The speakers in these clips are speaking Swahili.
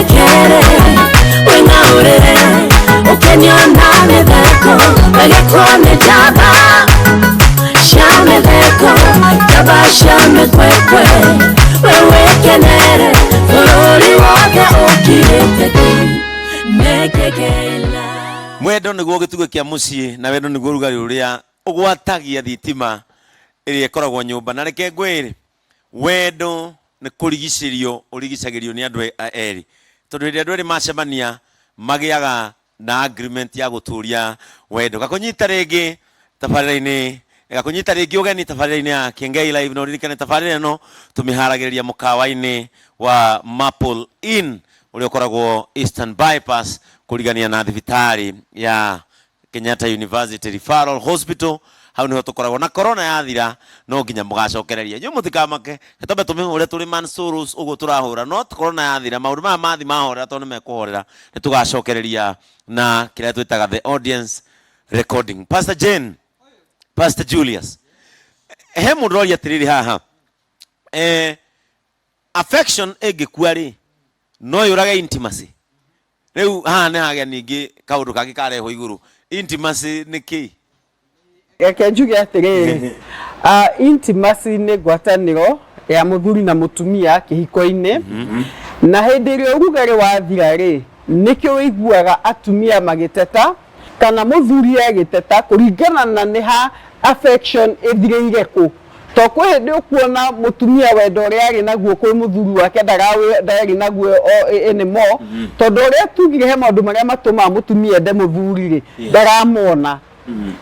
mekere wena urere ukeniona medeko wegekone jaba shamedeko jaba shamekwekwe wewe kenere urori wake ukirete mekekela mwendo niguo gitugo kia mucii na wendo niguo rugari uria ugwatagia thitima iria ikoragwo nyumba na reke ngwire wendo ni kurigicerio urigicagirio ni andu eri tondu ri andu eri macemania magiaga na agreement ya guturia wendo gakunyita ringi tabarira-ini gakunyita ringi ugeni tabarira-ini ya Kengei Live no ririkane tabarira no tumiharagiriria mukawa-ini wa Maple Inn uria ukoragwo Eastern Bypass kurigania na thibitari ya Kenyatta University Referral Hospital. Hau niho tukoragwo na corona yathira no nginya mugacokereria nyu mutikamake tabe tumihore turi mansurus ugo turahura no corona yathira maundu ma mathi mahora to ni mekuhorera ni tugacokereria na kira twitaga the audience recording. Pastor Jane, Pastor Julius, he mundu ori atiriri haha affection egikuari no yuraga intimacy riu haha ne hagia ningi kaundu kangi kareho iguru intimacy ni ki Eke njuge atiriri intimacy ni gwataniro ya muthuri na mutumia kihiko-ini na hindi ĩrĩa ũrugarĩ wathira ri nikio wĩiguaga atumia magiteta kana muthuri agiteta kuringana na nĩ ha affection ĩthirĩire ku to kwĩ hĩndĩ ũkuona mutumia wendo ũrĩa arĩ naguo kwĩ muthuri wake ndarĩ naguo anymore tondũ ũrĩa tugire he maũndũ marĩa matũmaga mutumia ende muthuri ri ndaramona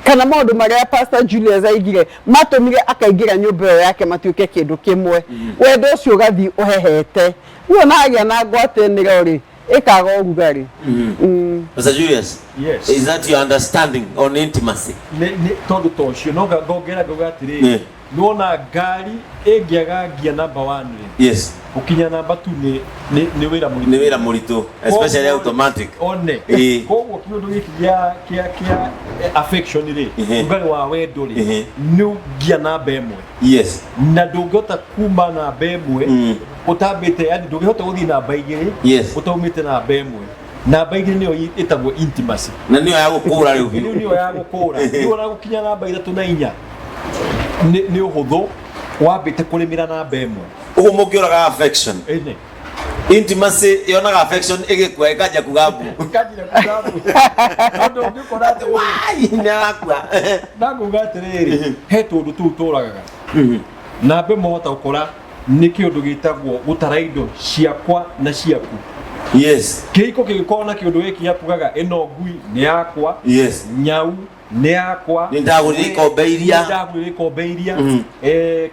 kana maũndũ marĩa Pastor Julius aigire matũmire akaingĩra nyũmba ĩyo yake matuĩke kĩndũ kĩmwe wendo ũcio ũgathiĩ ũhehete uona agĩa na ngwatanĩro ri ikaga ũrugarĩ. Pastor Julius, yes, is that your understanding on intimacy? Tondu tocio no ngongera ngogatiri nona ngari ĩngĩaga number 1 ri yes ukinya number 2 ni wĩra mũritũ, ni wĩra mũritũ especially automatic one koguo kiundu gĩkĩ kia affection ri ũrugarĩ wa wendo ri ni ngia namba 1 yes na ndũngĩhota kuma namba 1 utambĩte yani ndũngĩhota gũthiĩ namba 2 yes utaumĩte namba 1 namba 2 niyo ĩtagwo intimacy na niyo ya gũkũra rĩu niyo ya gũkũra niyo na gũkinya namba 3 na 4 ni ũhũthũ wambĩte kũrĩmĩra namba 1 uguo mũngĩũraga affection ene intimacy yonaga affection igĩkua ĩkanjia kugambu kanjira kugambu andũ ngĩkora atĩ wai nĩarakua ndakuga atĩrĩrĩ he tũndũ tũu tũragaga namba 1 hota gũkora nĩ kĩũndũ gĩtagwo gũtara indo ciakwa na ciaku yes kĩhiko kĩngĩkorwo na kĩũndũ gĩkĩ yakugaga ĩno ngui nĩ yakwa yes nyau nĩ yakwa nĩndagũrire ikombe iria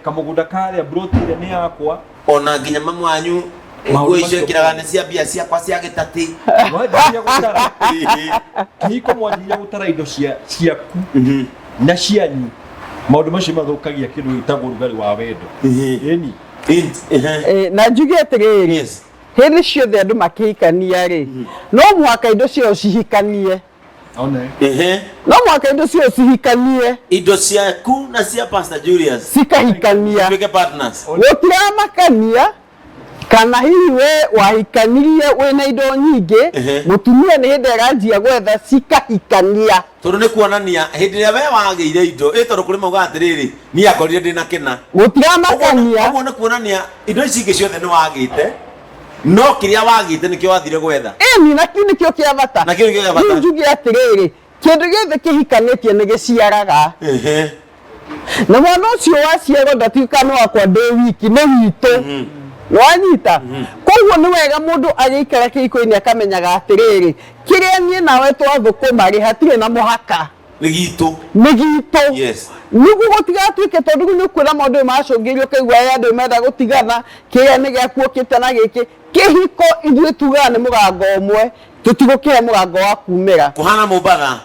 kamũgũnda karĩa brotire nĩ yakwa ona nginya mamu wanyu nguo icio ĩkĩraga nĩ cia mbia ciakwa cia gĩtatĩ kĩhiko mwanjĩrĩria gũtara indo ciaku na cianyu maũndũ macio mathũkagia kĩndũ gĩtagwo ũrugarĩ wa wendo ĩni na njuge atĩrĩrĩ hĩndĩ ciothe andũ makĩhikania ri no mũhaka indo ciao cihikanie no mwaka indo cio cihikanie indo ciaku na cia Pastor Julius cikahikania tuĩke partners gũtiramakania kana hihi we wahikanirie wĩna indo nyingĩ mũtumia nĩ hĩndĩ aranjia gwetha cikahikania tondũ nĩ kuonania hĩndĩ ĩrĩa we wagĩire indo tondũ kũrĩ mauga atĩrĩrĩ niĩ akorire ndĩna kĩna gũtiramakania ũguo nĩ kuonania indo ici ingĩ ciothe nĩ wagĩte no kĩrĩa wagĩte nĩkĩo wathire gwetha ĩni na kĩu nĩkĩo kĩa bata na kĩu nĩkĩo kĩa bata njuge atĩrĩrĩ kĩndũ gĩothe kĩhikanĩtie nĩ gĩciaraga na mwana ũcio waciarwo ndatuĩka nĩ wakwa ndĩ wiki nĩ witũ wanyita koguo nĩ wega mũndũ agĩikara kĩhiko-inĩ akamenyaga atĩrĩrĩ kĩrĩa niĩ nawe twathũkũma rĩ hatirĩ na mũhaka nĩ gitũ yes nĩguo gũtigatuĩke tondũ nĩ kwĩra maũndũ macũngĩrio kaigua andũ menda gũtigana kĩrĩa nĩ gĩakuũkĩte na gĩkĩ kĩhiko ithuĩ tugaga nĩ mũrango ũmwe tũtigũkĩhe mũrango wa kumĩra kũhana mũmbaga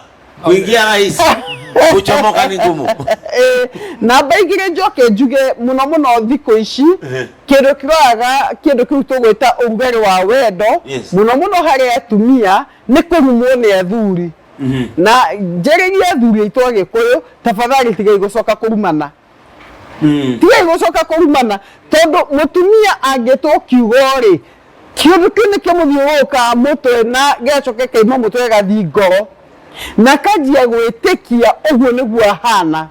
kuingia rahisi kuchomoka ni ngumu namba igĩrĩ njoke njuge mũno mũno thikũ ici kĩndũ kĩroraga kĩndũ kĩu tũgwĩta ũrugarĩ wa wendo mũno mũno harĩ atumia nĩ kũrumwo nĩ athuri na njerĩria athuri aitũ Agĩkũyũ tafadhali tigai gũcoka kũrumana tigai gũcoka kũrumana tondũ mũtumia angĩtwo kiugo rĩ kiundu kine kimuthiuruka mutwe na gecoke kaima mutwe gathi ngoro na kajia gwitikia uguo niguo ahana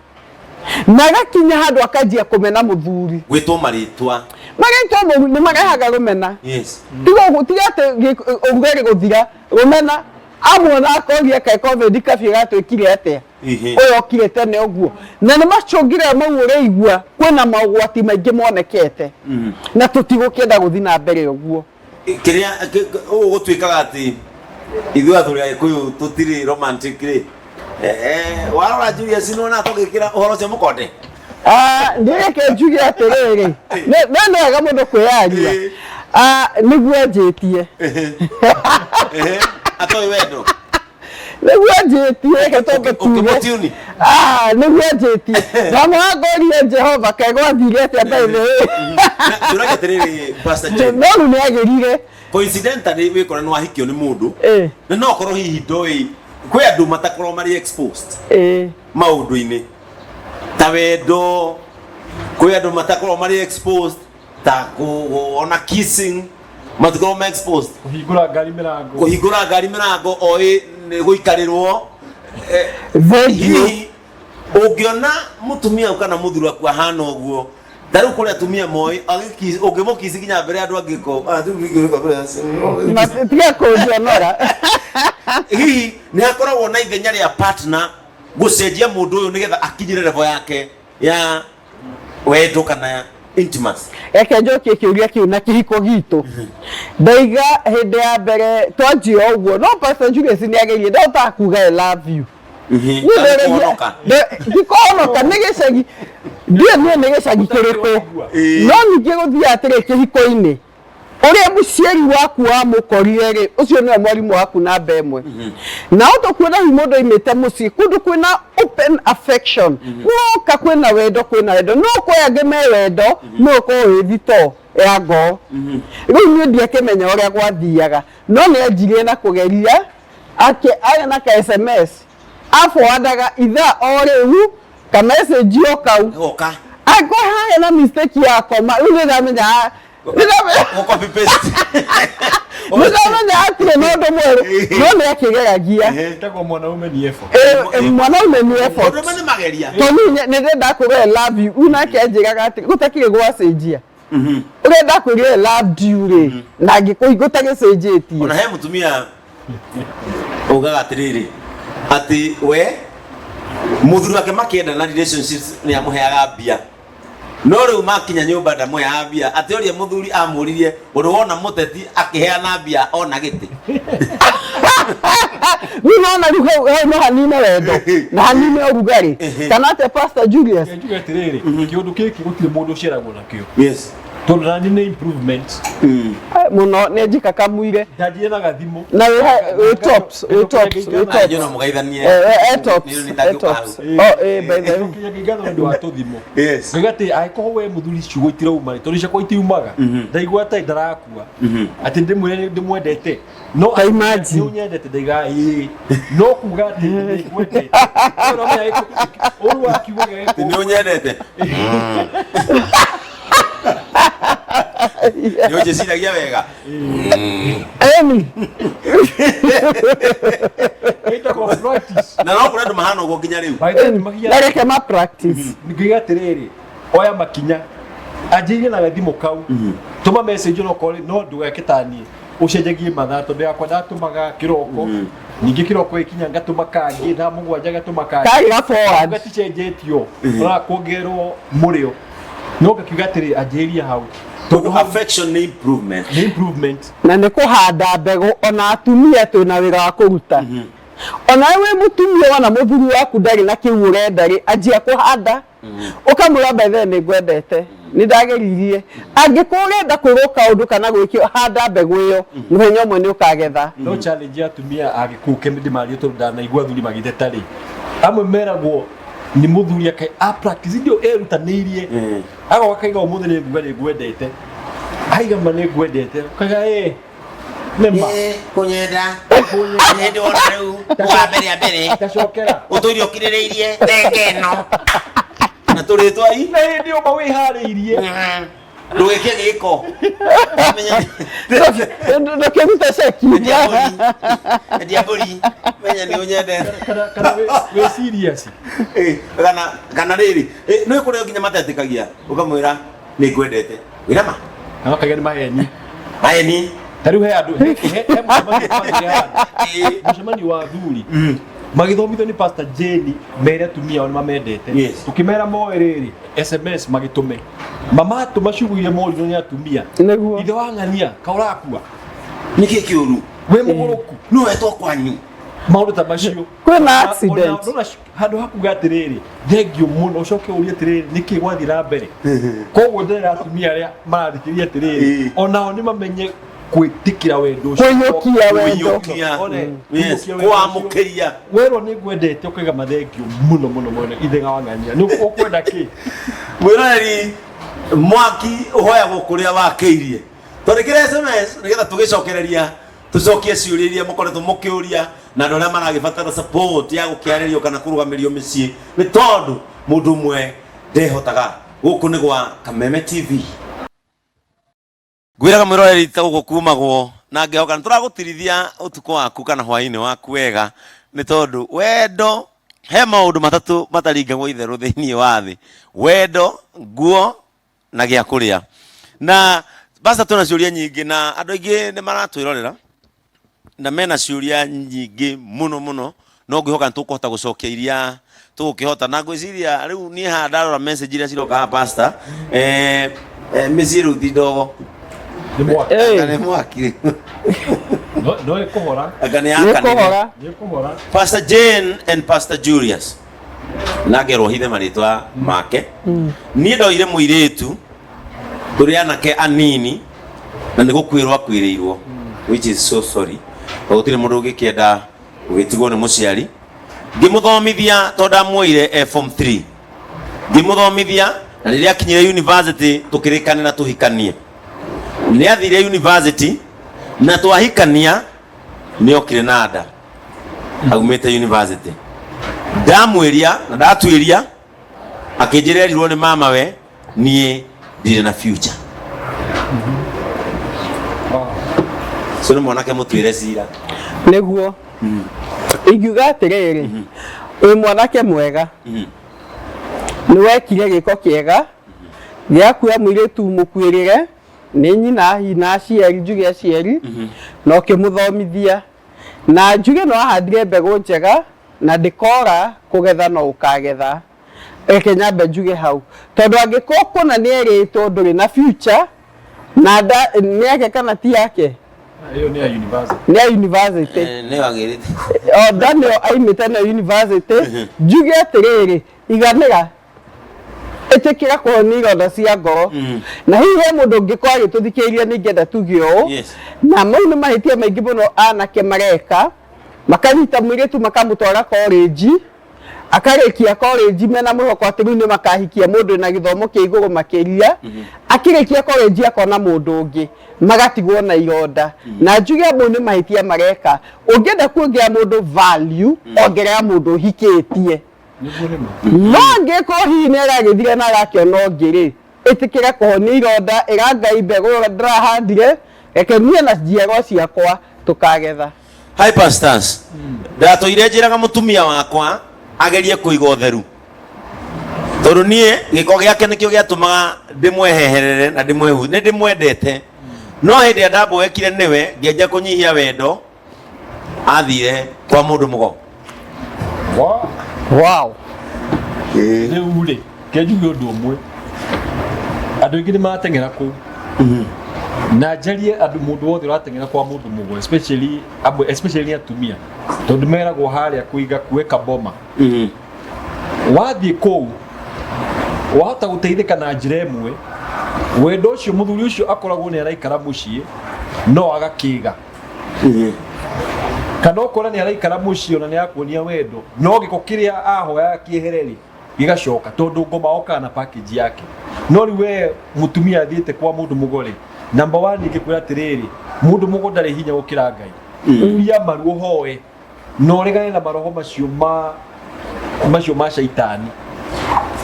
na gakinya handu akajia kumena muthuri gwitwo maritwa ni magahaga rumena yes tigate ugere guthira rumena amona akoria ka covid kafira twikire atia oyo kire tene uguo na nimacungire maure igua kwina magwati maingi monekete na tutigukenda guthina mbere uguo kiria gutwikaga ati ithuĩ athuri Agĩkũyũ tutiri romantic ri warora Julius nona tugikira uhoro cia mukonde ndireke njuge atiriri nene wega mundu kwiyaria niguo njitie atoi wendo niguo njitie getoke tuge niguo njitie na mwagorie Jehova kegwathire atia ndaive turage atiriri Pastor Jay no ni agirire coincidentally wikora no ahikio ni mundu na no korwo hihi ndoi kwi andu matakorwo mari exposed maundu-ini ta wendo kwi andu matakorwo mari exposed ta kuona kissing matakorwo mari exposed kuhingura ngari mirango oi ni guikarirwo ungiona mutumia ukana muthuru akwa hana uguo taru kule atumia moi ungimukisi kinya mbere andu angiko matia kujonora hihi ni akoragwo na ithenya ria partner gucenjia mundu uyu nigetha akinyire level yake ya wendo kana intimacy eke njokie kiuria kiu na kihiko gitu ndaiga hinde ya mbere twanjio uguo no Pastor Julius ni agerie ndota kuga I love you ndikonoka nigicagi ndiye ni gicagi kiriko no ningi guthia atire kihiko-ini uria muciari waku wa mukorire ri ucio ni mwarimu waku namba imwe na utokuona mundu imite muci kundu kwina open affection no ka kwina wendo no koya ngeme wendo no ko withito ya ngo riu ni ndie kemenya uria gwathiaga no ni njire na kugeria ake aya na ka SMS aforwardaga itha oriu ka message yo kau oka ako haya na mistake yako ma ule ndamenya copy paste ndamenya atire no ndo mweru no ni akigeragia ndako mwanaume ni effort mwanaume ni effort ndo mane mageria toni ne ndenda kuga love you una kenjiraga ati gutakire gwacenjia urenda kuria love you ri na ngikuigutage cenjetie ona he mutumia ugaga atiriri ati we muthuri wake makienda na relationships ni amuheaga mbia no riu makinya nyumba ndamuheaga mbia ati oria muthuri amuririe undu wona muteti akiheana mbia ona giti ninaona no hanine wendo na hanine urugari kana te Pastor Julius njuge atiriri kiundu kiki gutire mundu uceragwo nakio yes tonani ni improvement muno ne njika kamuire ndajire na gathimo na we tops jona mugaithanie tops by the way ngigano ndo atuthimo yes ngigati aiko we muthuri ciugo itirauma torisha kwa itiumaga ndaigua tai ndarakua ati ndimwendete no imagine ni unyendete ndaiga no kuga ati ndimwendete no me aiko oru akiuga ni unyendete yo jeciragia wega ita ko practice na no kurendo mahana ugo nginya riu ndareke ma practice ngiga tiriri oya makinya ajire na gathimo kau tuma message no kore no ndugekitanie ucenjagie mathaa tondu yakwa ndatumaga kiroko ningi kiroko ikinya ngatuma kangi na mugwanja gatuma kangi kari ga forward gaticenjetio ora kuongerwo murio no gakiuga tiri ajiria hau tondu affection ni improvement na ni kuhanda mbegu ona atumia twina wira wa kuruta ona we mutumia wana muthuri waku ndari na kiu urenda ri ajia kuhanda ukamura bethe ni gwendete ni ndageririe angikurenda kuruka undu kana gwikio handa mbegu iyo muthenya umwe ni ukagetha no challenge atumia agikuke ndimario tondu ndanaigua thuri magitheta ri amwe meragwo ni muthuri akai a practice ndio erutanirie ago akaiga umuthi ni gwendete aiga mane gwendete kaga memba kunyenda ndi ona riu wa mbere tacokera uturi okirireirie ngeno na turi twai ndio mawihariirie ndugeke giko Ndokeruta ceki. Diaboli menya ni unyende kana we serious kana riri no ikore nginya matetikagia ukamwira ni ngwendete wira ma akaga ni maheni tariu he andu mucemani wa thuri magithomithio ni Pastor Jane mere atumia oni mamendete tukimera moe riri SMS magitume mama tumacuguire mori ni atumia ithe wa ng'ania kaurakua niki kiuru we muguruku no wetwo kwanyu maundu ta macio kwina accident handu hakuga atiriri thengio muno ucoke urie atiriri niki gwathira mbere koguo ndera atumia aria marathikiria atiriri onao ni mamenye kwitikira wendo kuyokia wendo kwamukiria wero ni gwendete ukiga mathengio muno ithenga wa ng'ania ni ukwenda ki mwirari mwaki uhoya gukuria wakiirie twandikire SMS nigetha tugicokereria tucokie ciuriria mukoretwo mukiuria na andu aria maragibatara support ya gukiaririo kana kurugamirio micii ni tondu mundu mwe ndehotaga guku ni gwa Kameme TV gwiraga mwiroreri ta guku kumagwo na ngehoka turagutirithia utuko waku kana hwaini waku wega ni tondu wendo he maundu matatu mataringagwo itheru thiini wa thi wendo nguo na gia kuria na basta tuna ciuria nyingi na andu aingi ni maratwirorera na mena ciuria nyingi muno no ngihoka tukuhota gucokia iria tukihota na ngwiciria riu ni handarora message iria ciroka pastor misiru didogo ni mwaki ni mwaki no ikuhora agane yakane ni ikuhora Pastor Jane and Pastor Julius nagerwo hithe maritwa make ni ndoire muiritu turi anake anini na nigukwirwo akwiriirwo which is so sorry gutire mundu ugikienda ugitigwo ni muciari ngimuthomithia tonda muire form 3 ngimuthomithia na riria akinyire university tukirikane na tuhikanie ni athire university na twahikania ni okire nada aumete university ndamwiria na ndatwiria akinjirerirwo ni mama we nie ndire na future so ni mwanake mutwire cira niguo ingiuga atiriri wi mwanake mwega ni wekire giko kiega giakuya mwiritu mukwirire ni nyina hina aciari njuge aciari no kimuthomithia na njuge no ahandire mbegu njega na ndikora kugetha no ukagetha reke nyambe njuge hau tondu angikoko na ni eritwo nduri na future na ni yake kana ti yake hiyo ni ya university ni ya university ni wagirite Daniel aimite na university njuge atiriri iganira etekira kuhonira nda cia ngoro na hihi mundu ngikwa agituthikiria ningenda tugio na mau ni mahitia maingi muno anake mareka makanyita mwiritu makamutwara college akarikia college mena mwihoko ati riu ni makahikia mundu na githomo kia iguru makiria akirikia college akona mundu ungi magatigwo na ironda na njuge amwe ni mahitia mareka ungienda kuongerera mundu value ongerera mundu hikitie Mange ko hinera githire na gakiona ngiri itikira kuhonia ironda irangai mbegu ndirahandire reke nie na njiarwa ciakwa tukagetha. Hi pastors ndatoire njiraga mutumia wakwa agerie kuiga utheru tondu nie giko giake nikio giatumaga ndimweheherere na ndimwehu ni ndimwendete no hindi andambo wekire niwe ngienja kunyihia wendo athire kwa mundu mugo. Wow. Riu ri kenjuge undu umwe andu ingi ni matengera ku na njarie andu mundu wothe uratengera kwa mundu mugo especially atumia tondu meragwo haria kuiga kuweka boma wathie kou wahota guteithika na njira imwe wendo ucio muthuri ucio akoragwo ni araikara mucii no agakiga kana ukora ni araikara mucii na ni akuonia wendo no giko kiria ahoya kiehereri gigacoka tondu ngoma oka na package yake no riwe mutumia athiete kwa mundu mugore number 1 ikikwira atiriri mundu mugo ndari hinya gukira ngai ya maru hoe no regane na maroho macio ma shaitani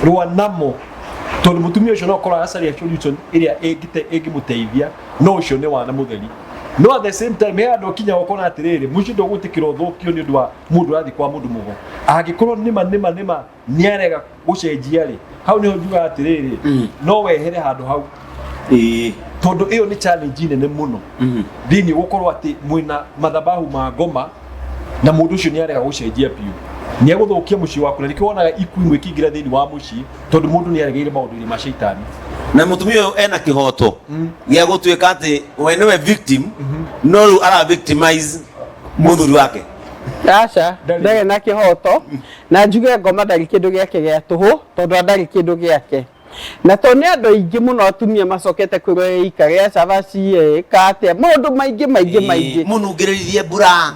rwa namo tondu mutumia ucio no kora acaria solution iria ingimuteithia no ucio ni wana mutheri no at the same time he andu kinya gukona atiriri muci ndugutikira uthukio ni undu wa mundu rathi kwa mundu mugo angikorwo nima niarega gucenjia ri hau ni njuga atiriri no wehere handu hau tondu iyo ni challenge nene muno thini gukorwo ati mwina mathabahu ma ngoma na mundu ucio niarega gucenjia piu ni aguthukia muci waku na nikionaga ikuo imwe kingira thini wa muci tondu mundu niaregeire maundu iri ma shaitani na mutumia uyu ena kihoto gia gutuika ati we niwe victim no ru ara victimize muthuri wake aca ndege na kihoto na njuge ngoma ndari kindu giake gia tuhu tondu ndari kindu giake na to ni andu aingi muno atumia macokete kwirwo ikaria cabaci kate maundu maingi munungiriririe mbura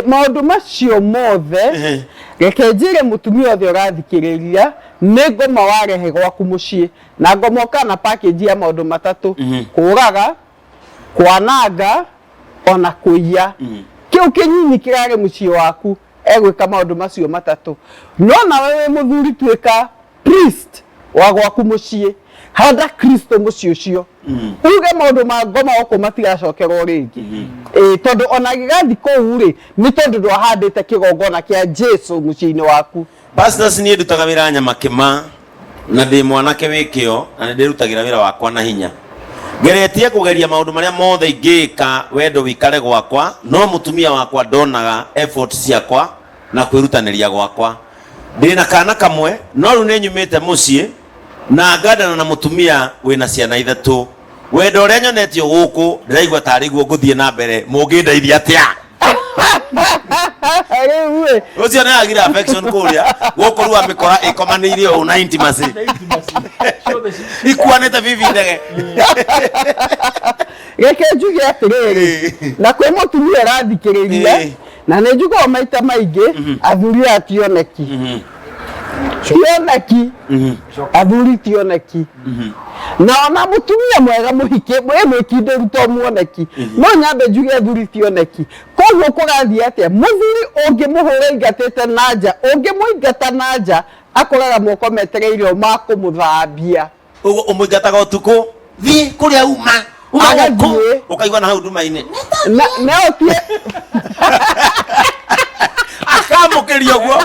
maundu macio mothe reke njire mutumia othe urathikiriria ni ngoma warehe gwaku mucii na ngoma kana package ya maundu matatu kuraga kwananga ona kuiya kiu kinyinyi kirare mucii waku egwika maundu macio matatu no na wewe muthuri twika priest wa gwaku mucii handa Kristo mucii ucio uge maundu ma ngoma oko matigacokerwo ringi tondu ona gigathi kou ri ni tondu ndwahandite kigongona kia Jesu mucii-ini waku pastors ni ndutaga wira nyama kima na ndi mwanake wikio na ndirutagira wira wakwa na hinya geretie kugeria maundu maria mothe ingika wendo wikare gwakwa no mutumia wakwa ndonaga effort ciakwa na kwirutaniria gwakwa ndina kana kamwe no ru ni nyumite mucii na ngandana na mutumia wina ciana ithatu wendo uria nyonetio guku ndiraigua tari guo nguthie na mbere mungindeithia atia ariwe ucio ni agira affection kuria guku ru amikora ikomaniire una intimacy ikwanete vivi ndege reke njuge atiriri na kwi mutumia arathikiriria na ni njuga maita maingi athuri ationeki athuri tioneki na ona mutumia mwega muhike mwikinde ruto muoneki no nyambe njuge athuri tioneki koguo kurathia atia muthuri ungimuhura ingatete nanja ungimuingata nanja akoraga moko metereire makumuthambia ugo umuingataga utuku thi kuria uma agathie ukaigwa na hau nduma-ini na otie akamukiria guo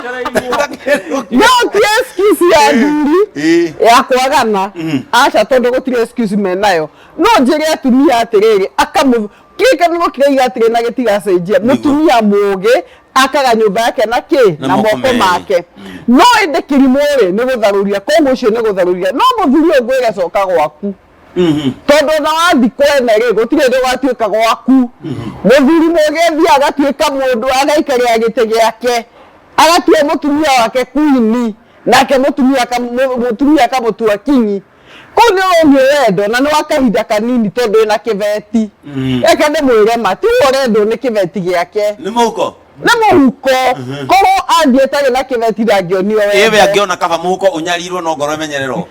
no ti excuse ya thuri ya kwagana aca tondu gutire excuse menayo no njire atumia atiriri kika no kireiga atire na gitigacenjia mutumia mugi akaga nyumba yake na ki na moko make no inde kirimore ni gutharuria koguo ucio ni gutharuria no muthuri ngwira coka gwaku tondu na wathi kwene ri gutire ndo gwatuika gwaku muthuri mugethi agatuika mundu agaikaria gite giake agatua mutumia wake queen nake mutumia akamutua kinyi kuni onye wendo na ni wakahinda kanini tondu ina kiveti eke ni mwire mati urendo ni kiveti giake ni muhuko koro athietare na kiveti ndangionio wendo iwe angiona kaba muhuko unyarirwo no ngoro imenyererwo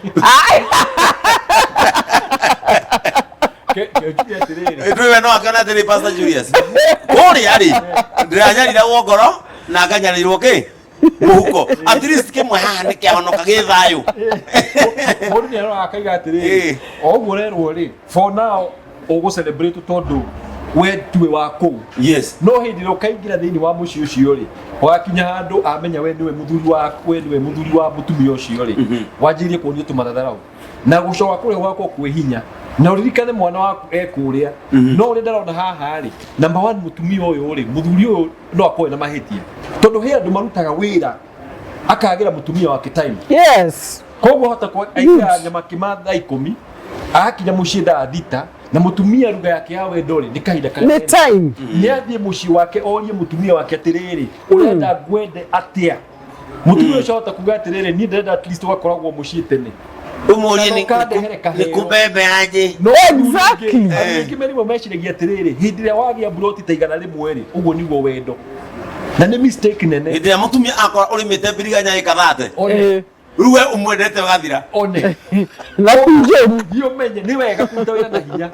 Ndwe no akana tiri Pastor Julius. Kuri ari. Ndiranyarira ngoro na nganyarirwo ki? Muhuko. At least kimwe haha nikiahonoka githayo. Mundu ni arora akaiga atiri. Oguo rerwo ri. For now ugu celebrate tondu we tuwe wako. Yes. No hindi ro kaingira thini wa muci ucio ri. Wakinya handu amenya we niwe muthuri waku, we niwe muthuri wa mutumia ucio ri. Wanjirie kuonio tumathatharau. Na gucoka kure gwako kwihinya na uririkane mwana waku ekuria no uri ndarona haha ri number 1 mutumia uyu ri muthuri uyu no akoe na mahitia tondu he andu marutaga wira akagira mutumia wake time yes koguo hota kwa aika nyama kimatha 10 akinya mucii thaa thita na mutumia ruga yake ya wendo ri ni kahinda ni time ni athie mucii wake orie mutumia wake atiriri urenda ngwende atia mutumia ucio hota kuga atiriri ni ndenda at least wakoragwo mucii tene umurie ni kubebe aje no exactly kimerimo meciragia atiriri hindi ria wagia buroti taigana rimwe ri uguo niguo wendo na ni mistake nene hindi ya mutumia akora urimite biriganya ikathate ruwe umwendete gathira one na kunjeru dio menye ni wega kuruta wira na hinya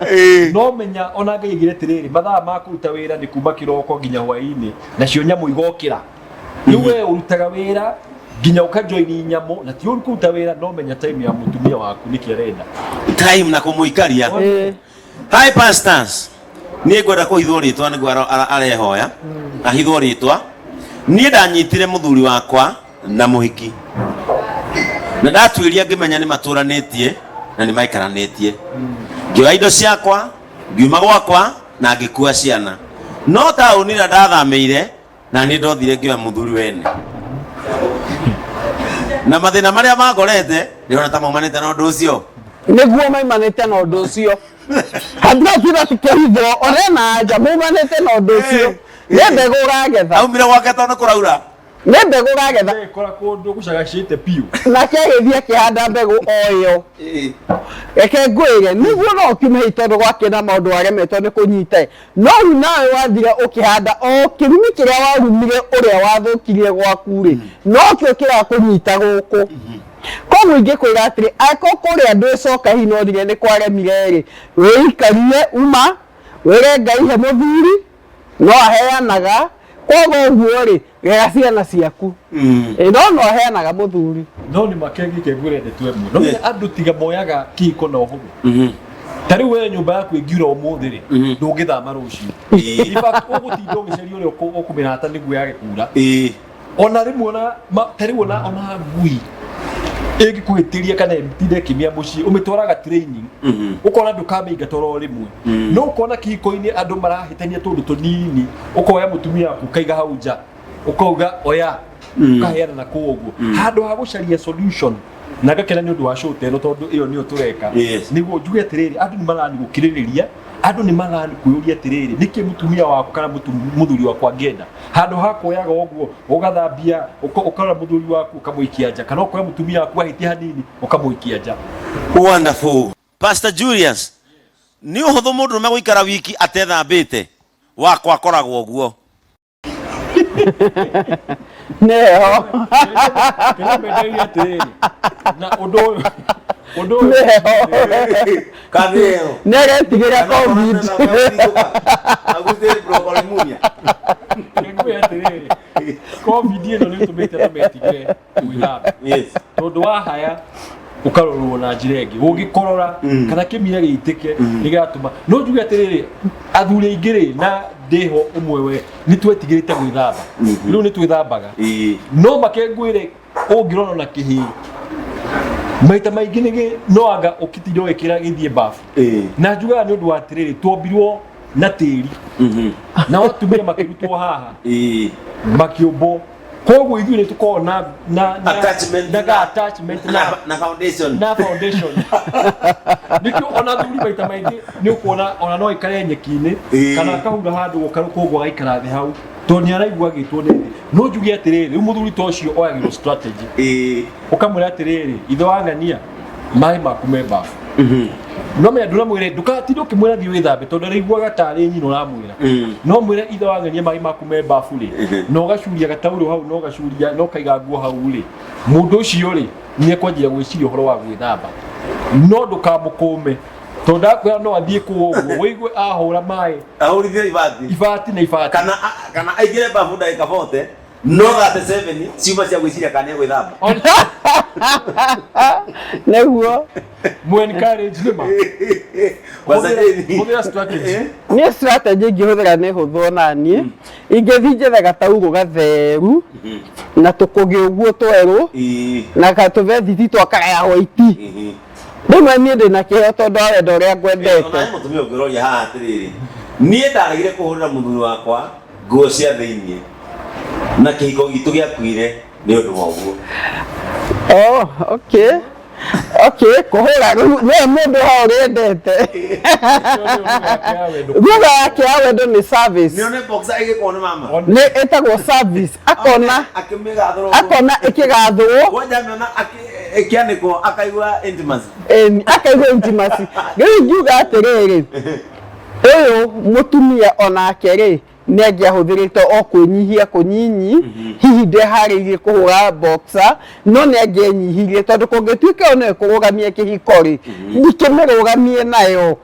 no menya ona ngaigire atiriri mathaa ma kuruta wira ni kuma kiroko nginya hwaini na cio nyamu igokira ni we urutaga wira nginya ukajoini nyamo na ti uri kuruta wira no menya time ya mutumia waku niki arenda time na kumuikaria. Hi pastors, ni ngwenda kuhithwo ritwa ni gwaro arehoya ahithwo ritwa ni ndanyitire muthuri wakwa na muhiki na ndatwiria ngimenya ni maturanetie na ni maikaranetie ngioya indo ciakwa ngiuma gwakwa na ngikua ciana no tauni na ndathameire na ni ndothire ngioya muthuri wene na mathina maria magorete ndirona ta maumanite na undu ucio niguo maimanite na undu ucio handra kira tukehithwo orena anja maimanite na undu ucio ni mbegu uragetha aumire gwake tondu kuraura ni mbegu uragetha kora kundu gucagacite piu na kegithia kihanda mbegu oyo eke ngwire niguo no kiume tondu gwake na maundu aremetwo ni kunyite no nawe wathire ukihanda o kirumi kiria warumire uria wathukirie gwaku ri no kio kira kunyita guku koguo ingikwira atiri ako kuria ndwicoka hino thire ni kwaremire ri wiikarie uma wire Ngai he muthuri no aheanaga koguo ri gega ciana ciaku no aheanaga muthuri no ni makengi kegurende twemwe no andu tiga moyaga kiko na uhugu tari we nyumba yaku ingiura umuthi ri ndungithama rucio ifa ugutinda ugiceria uri ukumirata niguo yage kura ona rimwe na tari wona ona ngui egi kuhitiria kana mtinde kimia muci umitwaraga training ukona ndukamiga toro rimwe no ukona kiko-ini andu marahitania tundu tunini ukoya mutumia waku kaiga hau nja ukauga oya ukaheana na kuguo handu ha gucaria solution na gakena ni undu wa show teno tondu iyo niyo tureka niguo njuge atiriri andu ni marani gukiririria andu ni marani kuyuria atiriri niki mutumia waku kana muthuri wakwa ngenda handu ha kuoyaga uguo ugathambia ukara muthuri waku ukamuikia nja kana ukoya mutumia waku ahitia hanini ukamuikia nja. Wonderful. Pastor Julius, ni uhuthu mundu me guikara wiki atethambite wakwa akoragwo uguo neho na undu kaneo neretigera covid aguthe broccoli munya covid ino ni tumite na metigire withamba tondu wa haya ukarorwo na njiregi ungikorora kana kimia giitike nigatuma no njuge atiriri athuri ingiri na ndeho umwe we ni twetigirite gwithamba riu ni twithambaga no makengwire ungirona na kihi maita maingi nigi no anga ukitindo wekira githie bafu na njuga ni undu wa atiriri twombirwo na tiri na watumia makirutwo haha makiumbo koguo ithuĩ nĩ tukoragwo na attachment na foundation nikio ona thuri maita maingĩ nĩ ũkuona ona no ikare nyeki-inĩ kana akahura handũ koguo agaikara thĩ hau tondũ nĩ araigua agĩtwo nĩ thĩ no njuge atĩrĩrĩ rĩu mũthuri ta ũcio oyagĩrwo strategy ũkamwĩra atĩrĩrĩ ithe wa ng'ania maĩ maku me bafu no menya ndũramwĩre ndũgatinde ũkĩmwĩra thiĩ wĩthambe tondũ araiguaga tarĩ nyina ũramwĩra no mwĩre ithe wa ng'ania maĩ maku me bafu rĩ na ũgacuria gataurũ hau no ũgacuria no kaiga nguo hau rĩ mũndũ ũcio rĩ nĩ ekwanjia gwĩciria ũhoro wa gwĩthamba no ndũkamũkũme tondu akwira no athie kuguo wigue ahura maĩ ahurithie ibati na ibati kana aigire bafu ndagika 40 no 37 ciuma cia gwiciria kana gwithamba neguo mu encourage nima wasajeni strategy ni strategy ngihũthĩra nĩ hũthũ na niĩ ingĩthiĩ njethe gataurũ gatheru na tũkũgĩ ũguo twerũ na katũbethi twakagaya white rĩmwe niĩ ndĩna kĩheo tondũ wa wendo ũrĩa ngwendete ona mũtumia ũngĩroria haha atĩrĩrĩ niĩ ndaregire kũhũrĩra mũthuri wakwa nguo cia thĩinĩ na kĩhiko gitũ gĩakuire nĩ ũndũ wa ũguo. Okay kũhũra we mũndũ ha ũrĩendete nguga yake ya wendo nĩ service nione boxer ĩgĩkorwo nĩ mama nĩ ĩtagwo service akona ĩkĩgathwo kwanja mĩona ĩkĩanĩkwo akaigua intimacy rĩu ngiuga atĩrĩrĩ ũyũ mũtumia onake rĩ nĩ angĩahũthĩrĩte o kwĩnyihia kũnyinyi hihi ndeharĩirie kũhũra boxer no nĩ angĩenyihirie tondũ kũngĩtuĩka o no ĩkũrũgamia kĩhiko rĩ ikĩmĩrũgamie nayo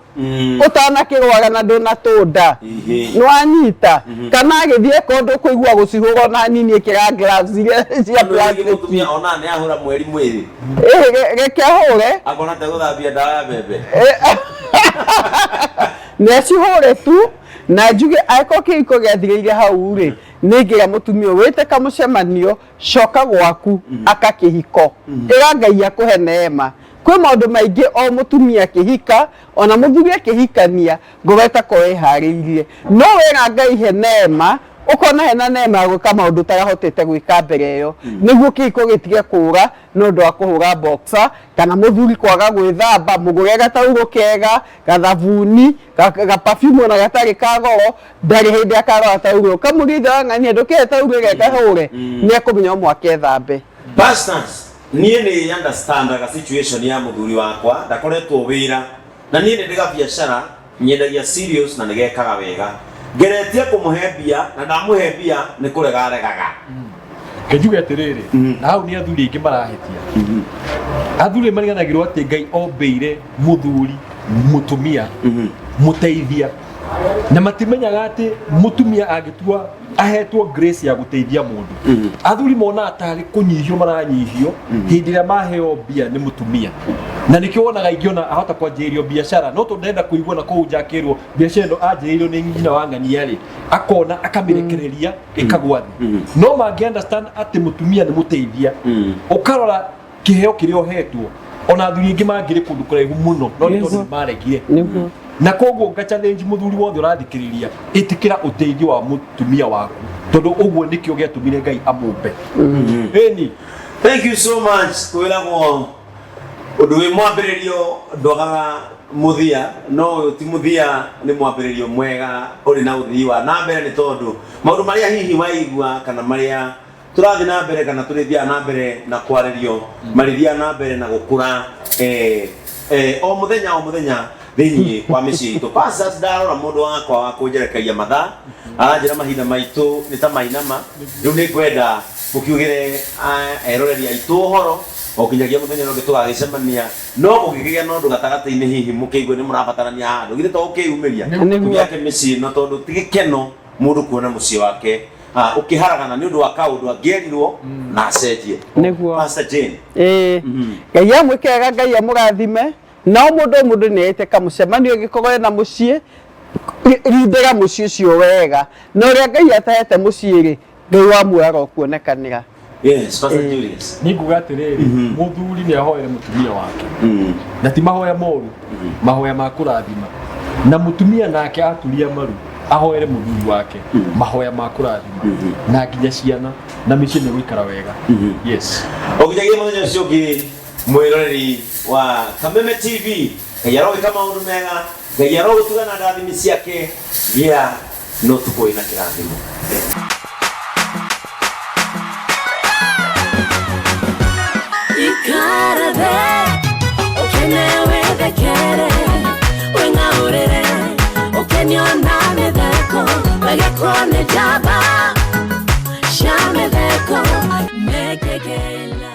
utanakirwara na ndunatunda nwanyita kana agithie kondu kuigua gucihura na nini ikira gloves cia plastic mutumia ona ni ahura mweri mwiri reke ahure akona te guthambia ndawa ya bebe necihure tu na njuge aiko kihiko giathirire hau ri ningira mutumia wite kamucemanio coka gwaku akakihiko ira Ngai akuhe neema kwi maundu maingi o mutumia kihika ona muthuri akihikania ngogeta ko ehariirie no wira Ngai he neema ukona hena neema gwika maundu tarahotete gwika mbere iyo niguo kihiko gitige kura no ndo akuhura boxer kana muthuri kwaga gwithamba mugure gatauro kega gathabuni ga perfume na gatari kagoro ndari hindi akarora tauro kamuritha ng'ania nduke tauro geka hure ni akumenya mwake thambe pastors niĩ nĩ understandaga situation ya muthuri wakwa ndakoretwo wĩra na niĩ nĩ ndĩga biacara nyendagia serious na nĩgekaga wega ngeretie kũmũhe mbia na ndamũhe mbia nĩ kũrega regaga njuge atiriri na hau ni athuri aingĩ marahetia athuri mariganagirwo atĩ Ngai ombeire muthuri mutumia muteithia na matimenyaga atĩ mutumia agitua ahetwo grace ya guteithia mundu athuri mona atari kunyihio maranyihio hindi ria maheo mbia ni mutumia na nikio wonaga ingiona ahota kwanjirio biashara no tondenda kuigua na kuunjakirwo biashara ino anjirio ni ngina wa ng'ania ri akona akamirekereria ikagwa thi no mangi understand ati mutumia ni muteithia ukarora kiheo kirio hetwo ona athuri ingi mangire kundu kuraihu muno no ni tondu maregire na koguo nga challenge muthuri wothe urathikiriria itikira uteithio wa mutumia waku tondu uguo nikio giatumire Ngai amumbe eni thank you so much kwiragwo undu wi mwambiririo ndogaga muthia no ti muthia ni mwambiririo mwega uri na uthii wa na mbere ni tondu maundu maria hihi waigua kana maria turathi na mbere kana turithia na mbere na kwaririo marithia na mbere na gukura o muthenya thini kwa micii itu pastors ndarora mundu wakwa wa kunjerekagia mathaa aranjira mahinda maitu ni ta mainama riu ni kwenda mukiugire eroreri aitu uhoro okinyagia muthenya no gitugagicemania no gugigia no ndu gatagati-ini hihi mukiigwe ni murabatarania handu githe to ukiumiria tugiake micii no tondu tigikeno mundu kuona mucii wake ukiharagana ni undu wa kaundu angerirwo na acenjie Pastor Jane Ngai amwikega Ngai amurathime na mundu ni ete kamucemanio gikorwo na mucii rindira mucii ucio wega no ria Ngai atahete mucii ri Ngai wa muoyaga kuonekanira yes Pastor Julius ni nguga atiriri muthuri ni ahoere mutumia wake na ti mahoya moru mahoya ma kurathima na mutumia nake aturia maru ahoere muthuri wake mahoya ma kurathima na nginya ciana na micii ni gwikara wega yes okinyagia muthenya ucio ngi mwiroreri wa Kameme TV Ngai arogika maundu mega Ngai arogutugana ndathimi ciake gia no tuko ina kirathimo ikarave ukenewe thekere wengaurire ukeniona mitheko wegekone jaba shametheko mekekeila